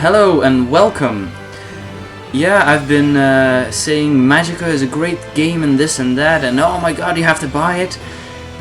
Hello and welcome. Yeah, I've been saying Magicka is a great game and this and that, and oh my god, you have to buy it.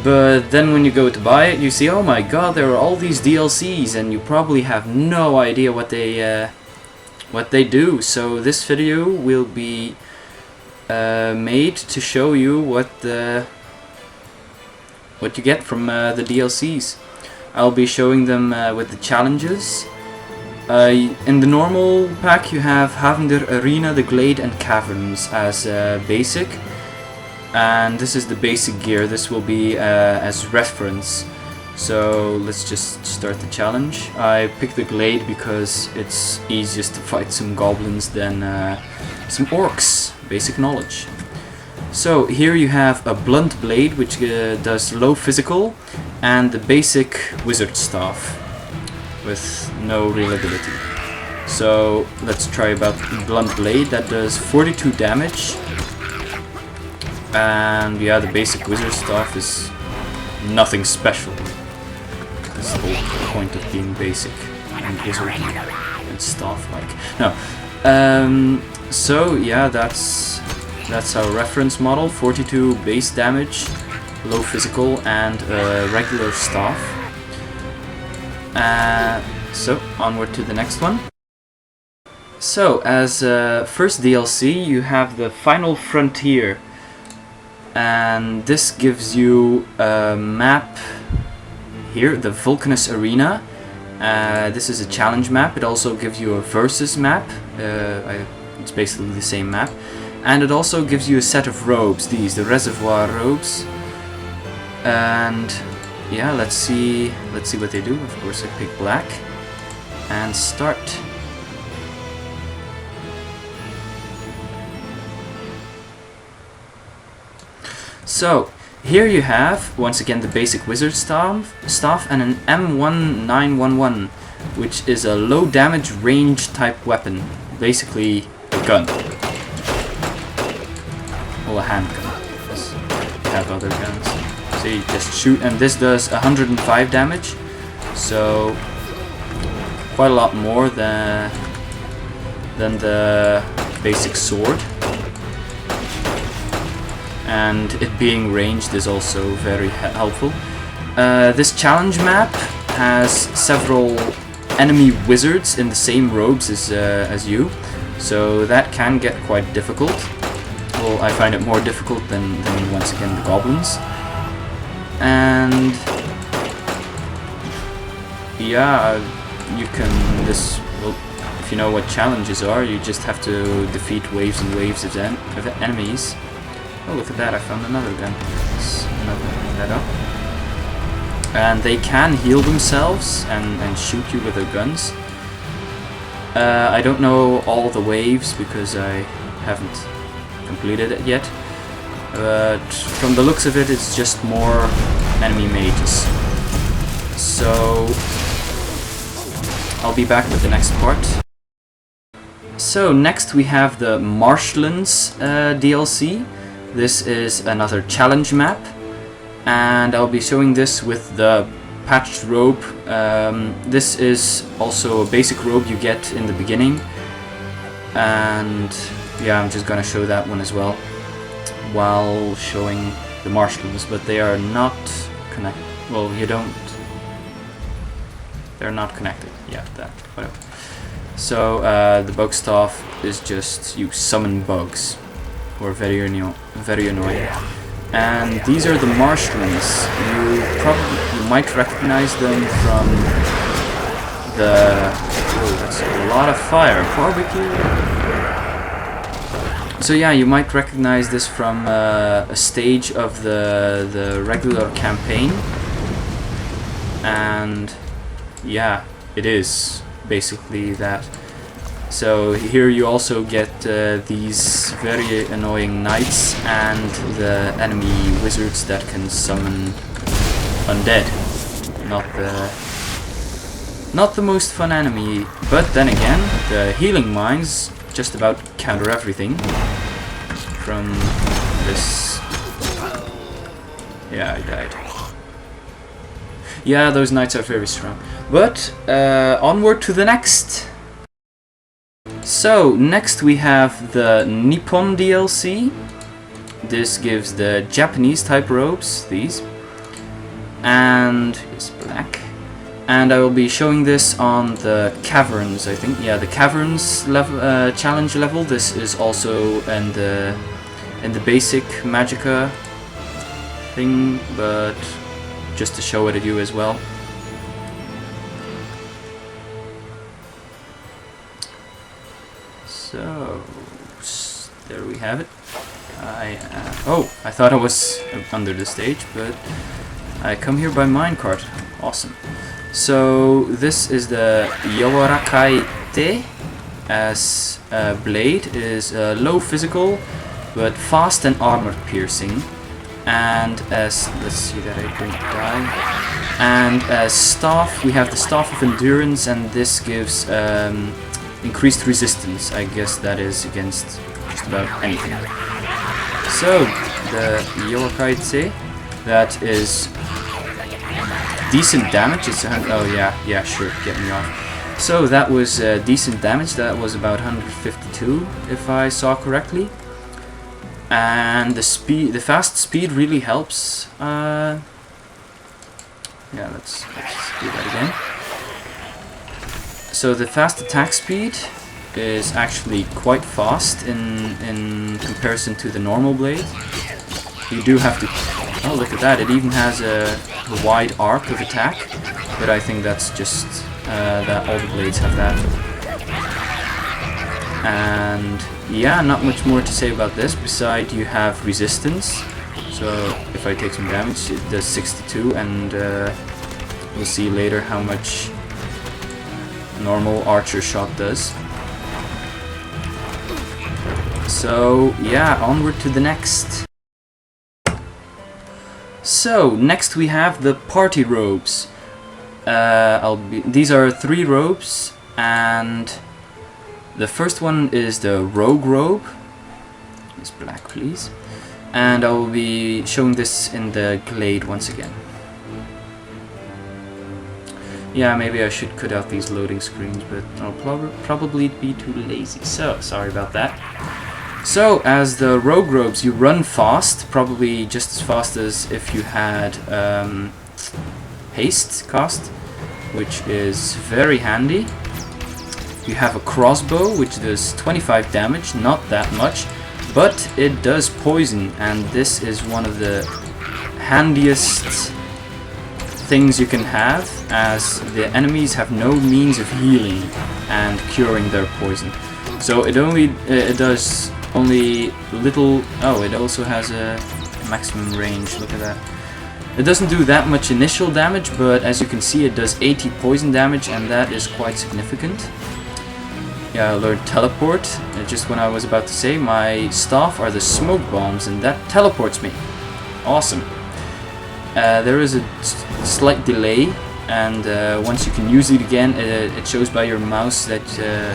But then when you go to buy it, you see, oh my god, there are all these DLCs, and you probably have no idea what they do. So this video will be made to show you what you get from the DLCs. I'll be showing them with the challenges. In the normal pack you have Havender, Arena, the Glade and Caverns as basic. And this is the basic gear. This will be as reference. So let's just start the challenge. I picked the Glade because it's easiest to fight some goblins than some orcs. Basic knowledge. So here you have a blunt blade which does low physical, and the basic wizard staff with no real ability. So let's try about blunt blade. That does 42 damage. And yeah, the basic wizard staff is nothing special. That's the whole point of being basic and wizard and staff like. No. So yeah, that's our reference model. 42 base damage, low physical, and regular staff. So onward to the next one. So as first DLC you have the Final Frontier. And this gives you a map here, the Vulcanus Arena. This is a challenge map. It also gives you a versus map. It's basically the same map. And it also gives you a set of robes, the reservoir robes. And yeah, let's see what they do. Of course I pick black. And start. So, here you have, once again, the basic wizard staff and an M1911, which is a low damage range type weapon. Basically, a gun. Well, a handgun. You have other guns. So you just shoot, and this does 105 damage. So, quite a lot more than the basic sword. And it being ranged is also very helpful. This challenge map has several enemy wizards in the same robes as you, so that can get quite difficult. Well, I find it more difficult than once again the goblins. And yeah, you can well, if you know what challenges are, you just have to defeat waves and waves of enemies. Oh, look at that, I found another gun. Let's open that up. And they can heal themselves and shoot you with their guns. I don't know all the waves because I haven't completed it yet. But from the looks of it, it's just more enemy mages. So I'll be back with the next part. So next we have the Marshlands DLC. This is another challenge map, and I'll be showing this with the patched robe. This is also a basic robe you get in the beginning, and yeah, I'm just gonna show that one as well while showing the Marshlands, but they are not connected. Well, they're not connected. Yeah, that, whatever. So the bug staff is just you summon bugs. Or very annoying. And these are the Marshlands. You might recognize them from the... Oh, that's a lot of fire. Barbecue. So yeah, you might recognize this from a stage of the regular campaign. And yeah, it is basically that. So here you also get these very annoying knights and the enemy wizards that can summon undead. Not the most fun enemy, but then again, the healing mines just about counter everything from this. Yeah, I died. Yeah, those knights are very strong. But onward to the next. So next we have the Nippon DLC. This gives the Japanese type robes, these, and it's black. And I will be showing this on the caverns, I think. Yeah, the caverns level, challenge level. This is also in the basic Magicka thing, but just to show it to you as well. So there we have it. Oh, I thought I was under the stage, but I come here by minecart. Awesome. So this is the Yawarakai Te, as blade. It is low physical, but fast and armor piercing. And as, let's see that I don't die. And as staff, we have the Staff of Endurance, and this gives increased resistance. I guess that is against just about anything. So the Yawarakai Te, that is decent damage. It's oh yeah, sure, get me off. So that was decent damage. That was about 152, if I saw correctly. And the speed, the fast speed really helps. Yeah, let's do that again. So the fast attack speed is actually quite fast in comparison to the normal blade. You do have to... Oh, look at that! It even has a wide arc of attack, but I think that's just that all the blades have that. And yeah, not much more to say about this. Besides, you have resistance. So if I take some damage, it does 62, and we'll see later how much normal archer shot does. So yeah, onward to the next. So next we have the party robes. These are 3 robes, and the first one is the rogue robe. It's black, please. And I will be showing this in the glade once again. Yeah, maybe I should cut out these loading screens, but I'll probably be too lazy. So sorry about that. So, as the rogue robes, you run fast, probably just as fast as if you had haste cost, which is very handy. You have a crossbow, which does 25 damage, not that much, but it does poison, and this is one of the handiest things you can have, as the enemies have no means of healing and curing their poison. So it does only little. Oh, it also has a maximum range. Look at that. It doesn't do that much initial damage, but as you can see, it does 80 poison damage, and that is quite significant. Yeah, I learned teleport. Just when I was about to say, my staff are the smoke bombs, and that teleports me. Awesome. There is a slight delay, and once you can use it again, it shows by your mouse that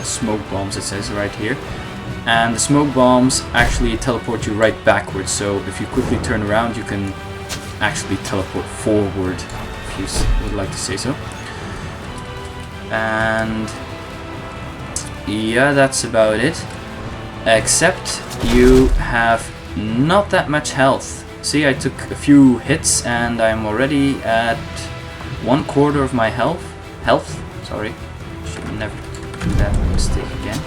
smoke bombs, it says right here. And the smoke bombs actually teleport you right backwards, so if you quickly turn around, you can actually teleport forward, if you would like to say so. And yeah, that's about it. Except you have not that much health. See, I took a few hits and I'm already at 1/4 of my health. Sorry, should never do that mistake again.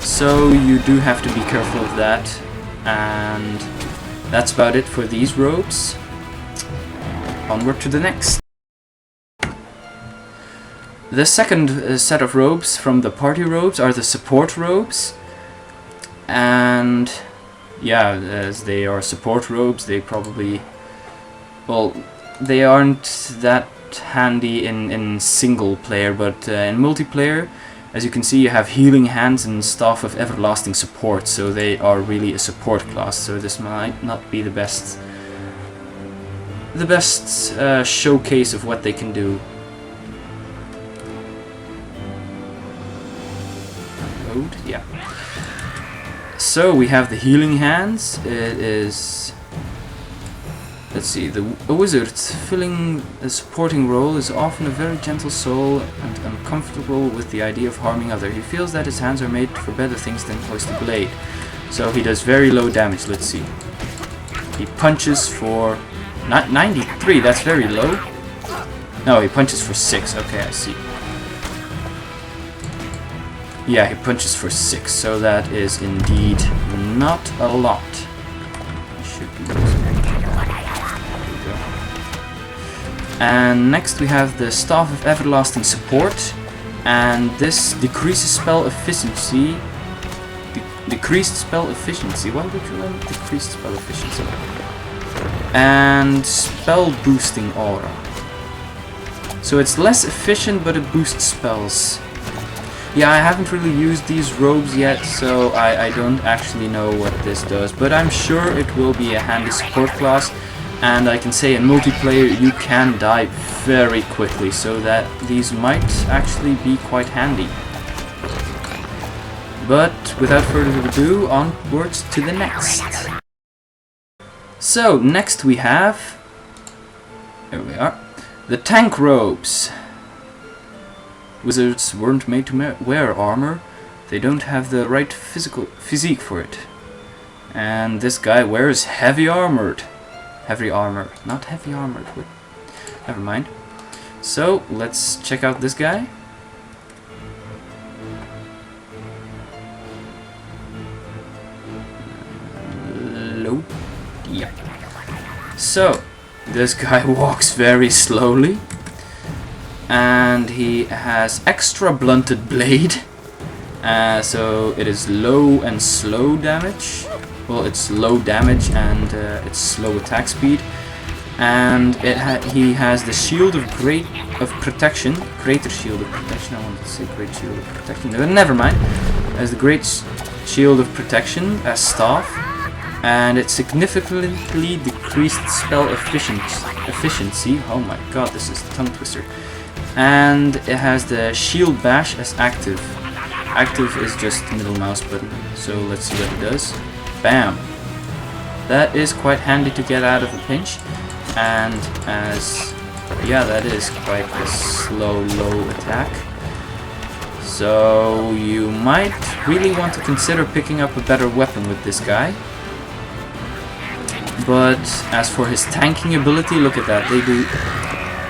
So you do have to be careful of that, and that's about it for these robes. Onward to the next. The second set of robes from the party robes are the support robes, and yeah, as they are support robes, they probably, well, they aren't that handy in single player, but in multiplayer, as you can see, you have healing hands and Staff of Everlasting Support, so they are really a support class. So this might not be the best showcase of what they can do. Load, yeah. So we have the healing hands. let's see, a wizard filling a supporting role is often a very gentle soul and uncomfortable with the idea of harming others. He feels that his hands are made for better things than hoist a blade. So he does very low damage, let's see. He punches for 93, that's very low. No, he punches for 6, okay, I see. Yeah, he punches for 6, so that is indeed not a lot. Should be and next we have the Staff of Everlasting Support, and this decreases spell efficiency. Decreased spell efficiency. Why would you learn decreased spell efficiency? And spell boosting aura. So it's less efficient, but it boosts spells. Yeah, I haven't really used these robes yet, so I don't actually know what this does, but I'm sure it will be a handy support class. And I can say in multiplayer you can die very quickly, so that these might actually be quite handy. But without further ado, onwards to the next. So next we have, here we are, the tank robes. Wizards weren't made to wear armor. They don't have the right physique for it. And this guy wears heavy armor, not heavy armored. Never mind. So let's check out this guy. Low. Yeah. So this guy walks very slowly, and he has extra blunted blade. So it is low and slow damage. Well, it's low damage and it's slow attack speed, and he has the shield of protection, greater shield of protection. I wanted to say great shield of protection, but never mind. Has the great shield of protection as staff, and it significantly decreased spell efficiency. Oh my god, this is a tongue twister. And it has the shield bash as active. Active is just the middle mouse button. So let's see what it does. Bam! That is quite handy to get out of a pinch, and yeah, that is quite a slow, low attack. So you might really want to consider picking up a better weapon with this guy. But as for his tanking ability, look at that.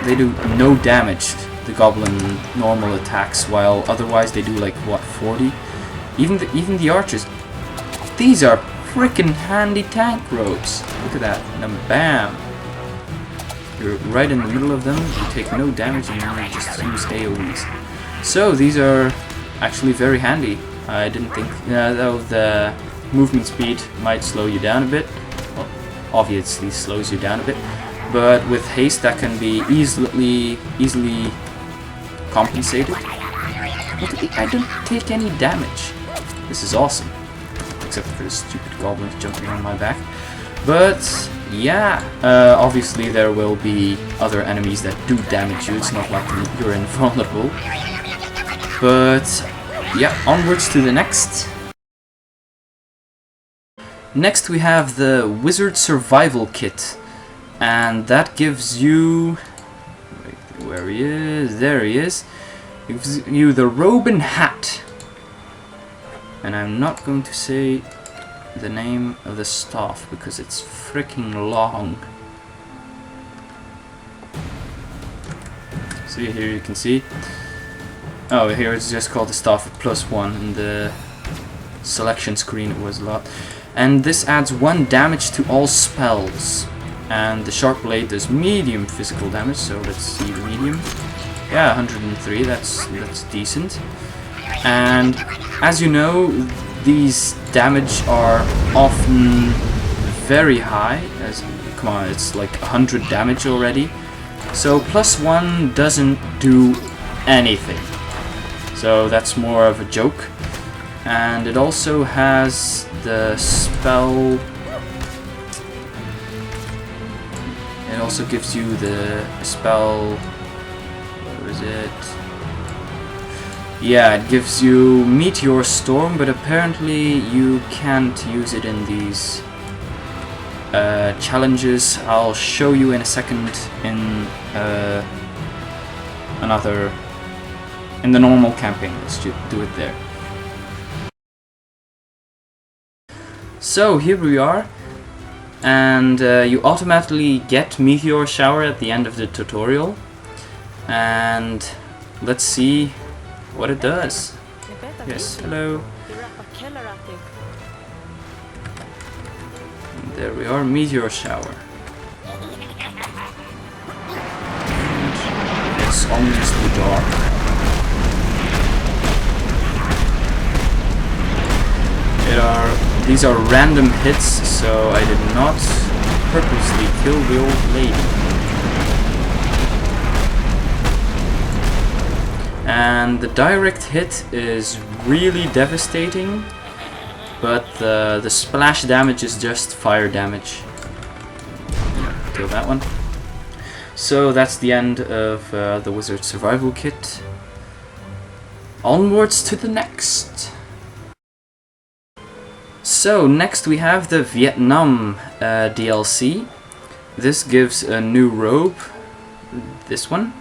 They do no damage, the goblin normal attacks, while otherwise they do like what, 40? Even the archers. These are freaking handy tank robes. Look at that. And then bam! You're right in the middle of them, you take no damage, and you just use AoEs. So these are actually very handy. I didn't think, though the movement speed might slow you down a bit. Well, obviously slows you down a bit, but with haste that can be easily compensated. Look, I don't take any damage. This is awesome. Except for the stupid goblins jumping on my back. But yeah, obviously there will be other enemies that do damage you. It's not like you're invulnerable. But yeah, onwards to the next. Next we have the Wizard Survival Kit, and that gives you, where he is, there he is, it gives you the robe and hat. And I'm not going to say the name of the staff because it's freaking long. See, here you can see. Oh, here it's just called the staff of +1. In the selection screen it was a lot. And this adds 1 damage to all spells. And the sharp blade does medium physical damage, so let's see the medium. Yeah, 103, that's decent. And as you know, these damage are often very high. Come on, it's like 100 damage already. So +1 doesn't do anything. So that's more of a joke. And it also has the spell. It also gives you the spell. Where is it? Yeah, it gives you Meteor Storm, but apparently you can't use it in these challenges I'll show you in a second in in the normal campaign. Let's do it there. So here we are, and you automatically get Meteor Shower at the end of the tutorial, and let's see what it does. Yes, hello. And there we are, Meteor Shower. And it's ominously dark. These are random hits, so I did not purposely kill the old lady. And the direct hit is really devastating, but the splash damage is just fire damage. Kill that one. So that's the end of the Wizard Survival Kit. Onwards to the next. So next we have the Vietnam DLC. This gives a new robe, this one,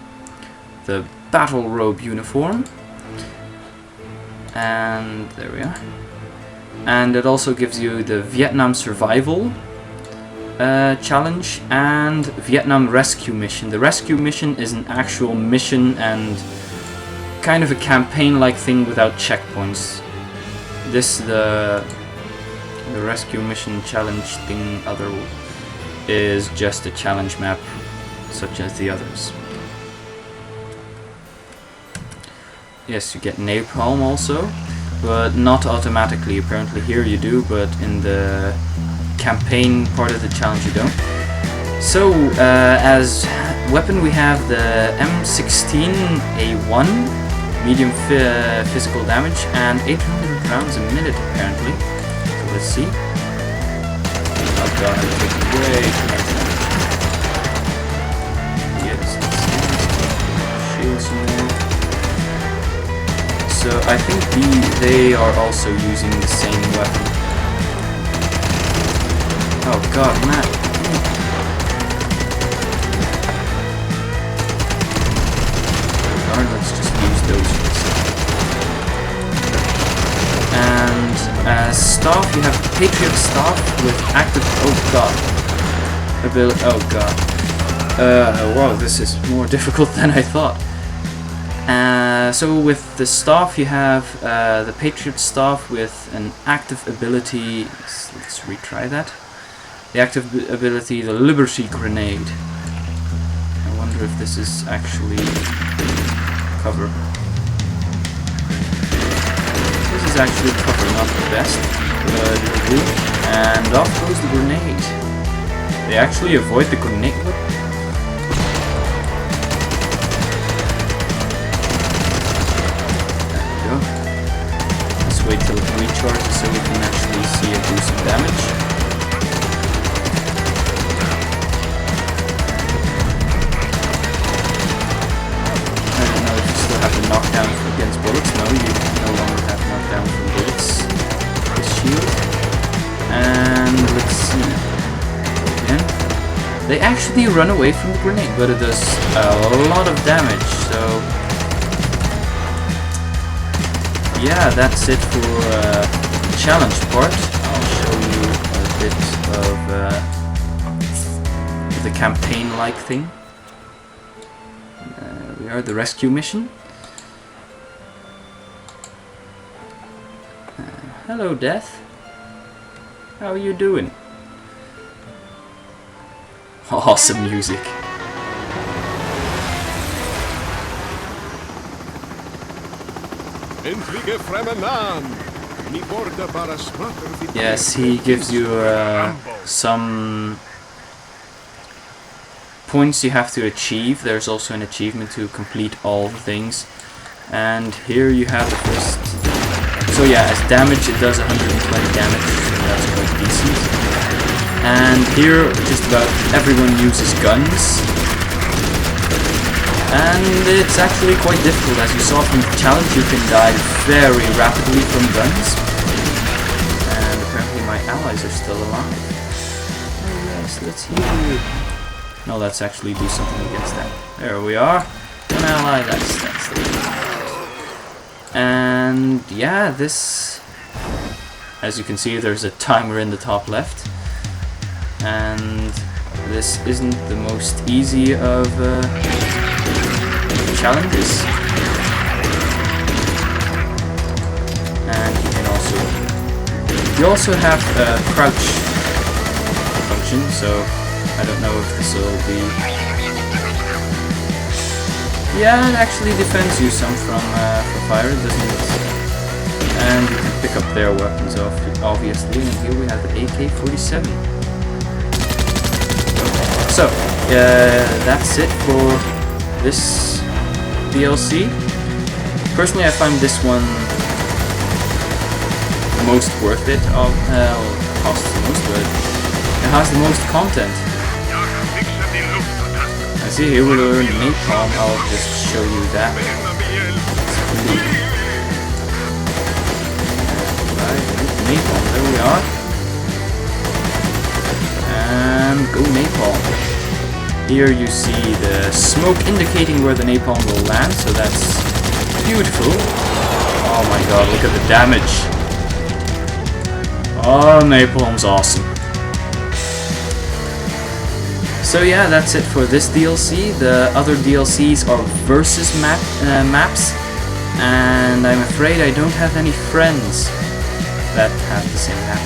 the battle robe uniform, and there we are. And it also gives you the Vietnam Survival challenge and Vietnam Rescue Mission. The Rescue Mission is an actual mission and kind of a campaign-like thing without checkpoints. The Rescue Mission challenge thing is just a challenge map, such as the others. Yes, you get napalm also, but not automatically. Apparently here you do, but in the campaign part of the challenge you don't. So as weapon we have the M16A1, medium physical damage, and 800 rounds a minute apparently. So let's see. Oh god, I'm taking way too much damage. Yes, let's see. Shield some more. So I think they are also using the same weapon. Oh god, man. Alright, let's just use those for a second. And as staff, you have Patriot Staff with active. Oh god. Oh god. Wow, this is more difficult than I thought. So with the staff you have the Patriot Staff with an active ability. Let's retry that. The active ability, the Liberty Grenade. I wonder if this is actually cover. This is actually cover, not the best, but it'll do. And off goes the grenade. They actually avoid the grenade. Wait till it recharges so we can actually see it do some damage. I don't know if you still have the knockdown against bullets. No, you no longer have knockdown from bullets. The shield. And let's see. Again. They actually run away from the grenade, but it does a lot of damage, so yeah, that's it for the challenge part. I'll show you a bit of the campaign-like thing. We are the rescue mission. Hello, Death. How are you doing? Awesome music. Yes, he gives you some points you have to achieve. There's also an achievement to complete all the things. And here you have the first. So yeah, as damage it does 120 damage, so that's quite decent. And here just about everyone uses guns. And it's actually quite difficult. As you saw from the challenge, you can die very rapidly from guns. And apparently my allies are still alive. Yes, let's heal you. No, let's actually do something against that. There we are. An ally, that's the way. And yeah, this, as you can see, there's a timer in the top left. And this isn't the most easy of challenges. And you also have a crouch function, so I don't know if this will be... Yeah, it actually defends you some from fire, doesn't it? And you can pick up their weapons, obviously, and here we have the AK-47. So, that's it for this DLC. Personally, I find this one the most worth it. Costs the most, but it has the most content. I see here we learn Nippon. I'll just show you that. Right, Nippon, there we are. And go napalm. Here you see the smoke indicating where the napalm will land, so that's beautiful. Oh my god, look at the damage. Oh, napalm's awesome. So yeah, that's it for this DLC. The other DLCs are versus maps, and I'm afraid I don't have any friends that have the same map.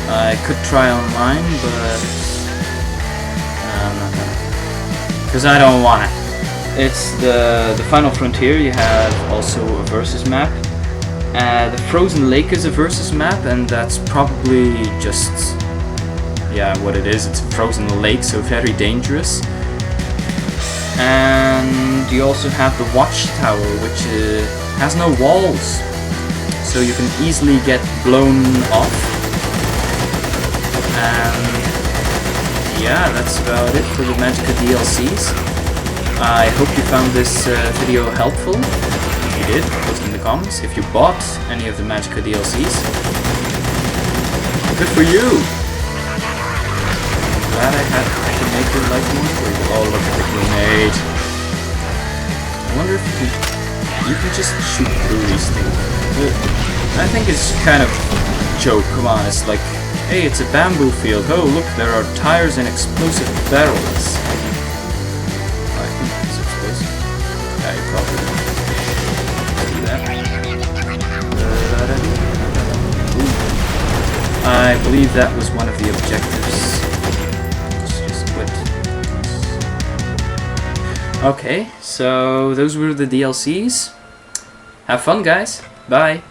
I could try online, but I'm not gonna, because I don't want it. It's the Final Frontier. You have also a versus map. The Frozen Lake is a versus map, and that's probably just, yeah, what it is. It's a frozen lake, so very dangerous. And you also have the Watchtower, which has no walls, so you can easily get blown off. And yeah, that's about it for the Magicka DLCs. I hope you found this video helpful. If you did, post in the comments. If you bought any of the Magicka DLCs, good for you! I'm glad I can make your life more enjoyable. Oh, look at the grenade. I wonder if you can just shoot through these things. I think it's kind of a joke. Come on, it's like, hey, it's a bamboo field. Oh, look, there are tires and explosive barrels. I think it's explosive. Yeah, you probably do that. I believe that was one of the objectives. Just quit. Okay, so those were the DLCs. Have fun, guys. Bye.